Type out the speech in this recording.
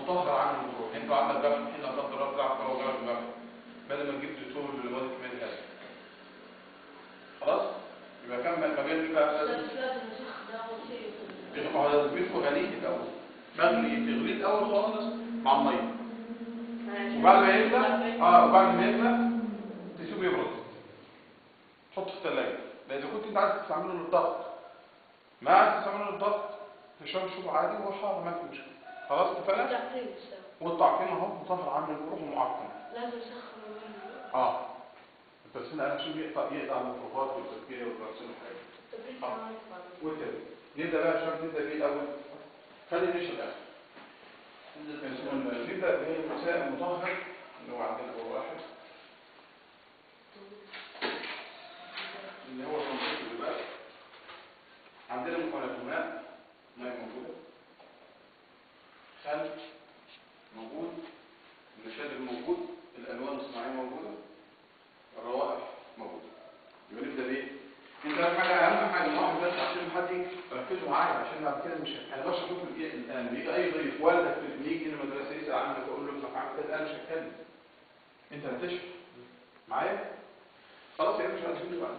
مطهر عن الميكروب. انت عندك جرح حين لا قدر الله بتلعب كوره وجرح جرح، بدل ما تجيب دكتور للواد كمان هذا خلاص يبقى كم مجال دي بقى لازم ما هو تثبيته غليظ الاول، مغلي تغليه الاول خالص مع الميه، وبعد ما يغلى وبعد ما يغلى تسيبه يبرد، تحطه في الثلاجه. ده اذا كنت انت عايز تستعمله للضغط، ما عايز تستعمله للضغط تشربه عادي وهو حار ما في مشكله. خلاص اتفقنا؟ والتعقيم اهو مطهر عن الميكروب ومعقم. لازم يسخن التسخين عشان يقطع الميكروبات والبكتيريا والفيروسات والحاجات. والتاني نبدا بقى عشان نبدا بيه الاول. خلي نشرب الاخر. نبدا بالمسائل المطهر اللي هو عندنا اول واحد اللي هو تنظيف الباب. عندنا مكونات ماء موجوده، خل موجود، النشادر موجود، الالوان الصناعيه موجوده، الروائح موجوده. يبقى نبدا بايه؟ انت اهم حاجه واحد بس عشان حد ركزوا معايا عشان بعد كده مش انا بشرح لكم ايه الان. بيجي اي ضيف والدك يجي المدرسه يسال عنك ويقول له ابنك عامل كده، انا مش هتكلم، انت هتشرح معايا. خلاص يا مش هتقول لي بعد